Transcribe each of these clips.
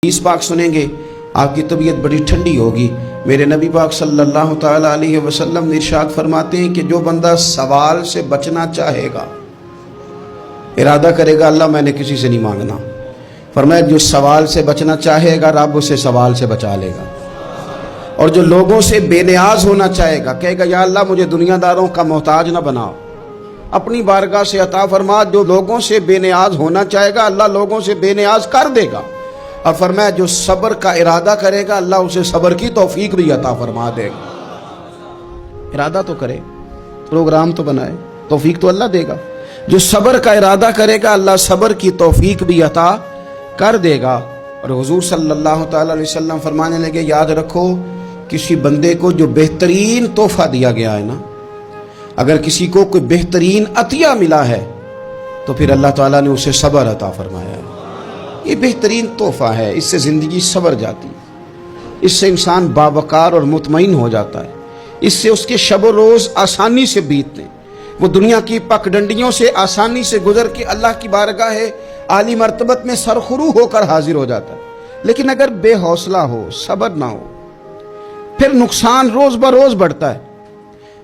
حدیث پاک سنیں گے آپ کی طبیعت بڑی ٹھنڈی ہوگی۔ میرے نبی پاک صلی اللہ تعالیٰ علیہ وسلم ارشاد فرماتے ہیں کہ جو بندہ سوال سے بچنا چاہے گا، ارادہ کرے گا اللہ میں نے کسی سے نہیں مانگنا، فرمایا جو سوال سے بچنا چاہے گا رب اسے سوال سے بچا لے گا، اور جو لوگوں سے بے نیاز ہونا چاہے گا کہے گا یا اللہ مجھے دنیا داروں کا محتاج نہ بناؤ، اپنی بارگاہ سے عطا فرما۔ جو لوگوں سے بے نیاز ہونا چاہے گا اللہ لوگوں سے بے نیاز کر دے گا، اور فرمایا جو صبر کا ارادہ کرے گا اللہ اسے صبر کی توفیق بھی عطا فرما دے گا۔ ارادہ تو کرے، پروگرام تو بنائے، توفیق تو اللہ دے گا۔ جو صبر کا ارادہ کرے گا اللہ صبر کی توفیق بھی عطا کر دے گا۔ اور حضور صلی اللہ تعالی علیہ وسلم فرمانے لگے یاد رکھو کسی بندے کو جو بہترین تحفہ دیا گیا ہے نا، اگر کسی کو کوئی بہترین عطیہ ملا ہے تو پھر اللہ تعالیٰ نے اسے صبر عطا فرمایا ہے۔ یہ بہترین تحفہ ہے، اس سے زندگی سنور جاتی ہے، اس سے انسان باوقار اور مطمئن ہو جاتا ہے، اس سے اس کے شب و روز آسانی سے بیتتے ہیں، وہ دنیا کی پگڈنڈیوں سے آسانی سے گزر کے اللہ کی بارگاہ عالی مرتبت میں سرخرو ہو کر حاضر ہو جاتا ہے۔ لیکن اگر بے حوصلہ ہو، صبر نہ ہو، پھر نقصان روز بروز بڑھتا ہے۔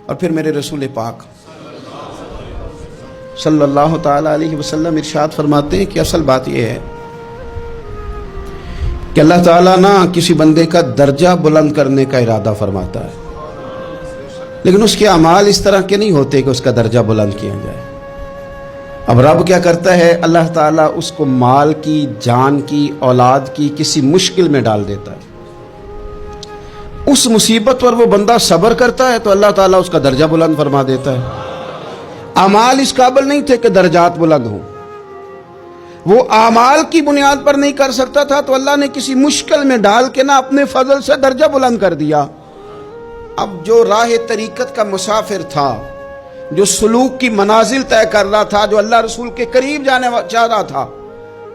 اور پھر میرے رسول پاک صلی اللہ تعالی علیہ وسلم ارشاد فرماتے ہیں کہ اصل بات یہ ہے کہ اللہ تعالیٰ نہ کسی بندے کا درجہ بلند کرنے کا ارادہ فرماتا ہے، لیکن اس کے اعمال اس طرح کے نہیں ہوتے کہ اس کا درجہ بلند کیا جائے۔ اب رب کیا کرتا ہے، اللہ تعالیٰ اس کو مال کی، جان کی، اولاد کی کسی مشکل میں ڈال دیتا ہے، اس مصیبت پر وہ بندہ صبر کرتا ہے تو اللہ تعالیٰ اس کا درجہ بلند فرما دیتا ہے۔ اعمال اس قابل نہیں تھے کہ درجات بلند ہوں، وہ اعمال کی بنیاد پر نہیں کر سکتا تھا تو اللہ نے کسی مشکل میں ڈال کے نا اپنے فضل سے درجہ بلند کر دیا۔ اب جو راہ طریقت کا مسافر تھا، جو سلوک کی منازل طے کر رہا تھا، جو اللہ رسول کے قریب جانے چاہ رہا تھا،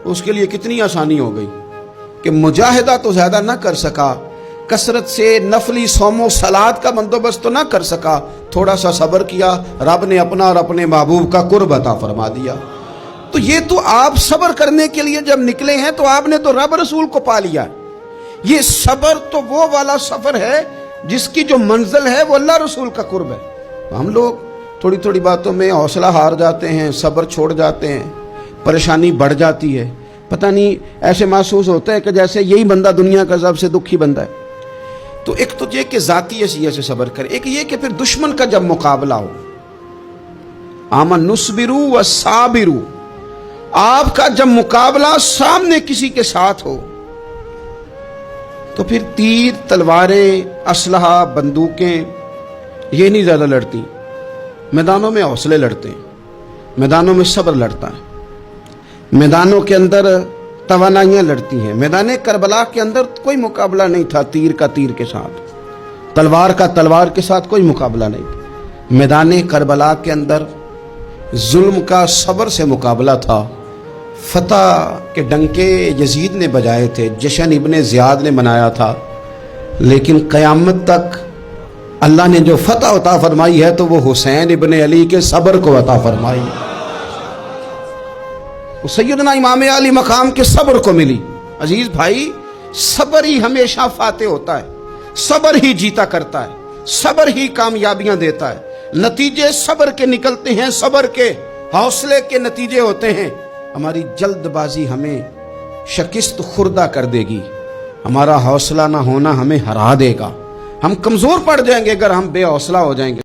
اس کے لیے کتنی آسانی ہو گئی کہ مجاہدہ تو زیادہ نہ کر سکا، کثرت سے نفلی صوم و صلات کا بندوبست تو نہ کر سکا، تھوڑا سا صبر کیا، رب نے اپنا اور اپنے محبوب کا قرب عطا فرما دیا۔ تو یہ تو آپ صبر کرنے کے لیے جب نکلے ہیں تو آپ نے تو رب رسول کو پا لیا ہے۔ یہ صبر تو وہ والا سفر ہے جس کی جو منزل ہے وہ اللہ رسول کا قرب ہے۔ ہم لوگ تھوڑی تھوڑی باتوں میں حوصلہ ہار جاتے ہیں، صبر چھوڑ جاتے ہیں، پریشانی بڑھ جاتی ہے، پتہ نہیں ایسے محسوس ہوتا ہے کہ جیسے یہی بندہ دنیا کا سب سے دکھی بندہ ہے۔ تو ایک تو یہ کہ ذاتی حیثیت سے صبر کرے، ایک یہ کہ پھر دشمن کا جب مقابلہ ہو، آمن نصبرو و صابرو، آپ کا جب مقابلہ سامنے کسی کے ساتھ ہو تو پھر تیر، تلواریں، اسلحہ، بندوقیں یہ نہیں زیادہ لڑتی، میدانوں میں حوصلے لڑتے ہیں، میدانوں میں صبر لڑتا ہے، میدانوں کے اندر توانائیاں لڑتی ہیں۔ میدان کربلا کے اندر کوئی مقابلہ نہیں تھا تیر کا تیر کے ساتھ، تلوار کا تلوار کے ساتھ کوئی مقابلہ نہیں تھا۔ میدان کربلا کے اندر ظلم کا صبر سے مقابلہ تھا۔ فتح کے ڈنکے یزید نے بجائے تھے، جشن ابن زیاد نے منایا تھا، لیکن قیامت تک اللہ نے جو فتح عطا فرمائی ہے تو وہ حسین ابن علی کے صبر کو عطا فرمائی ہے، وہ سیدنا امام علی مقام کے صبر کو ملی۔ عزیز بھائی، صبر ہی ہمیشہ فاتح ہوتا ہے، صبر ہی جیتا کرتا ہے، صبر ہی کامیابیاں دیتا ہے، نتیجے صبر کے نکلتے ہیں، صبر کے، حوصلے کے نتیجے ہوتے ہیں۔ ہماری جلد بازی ہمیں شکست خوردہ کر دے گی، ہمارا حوصلہ نہ ہونا ہمیں ہرا دے گا، ہم کمزور پڑ جائیں گے اگر ہم بے حوصلہ ہو جائیں گے۔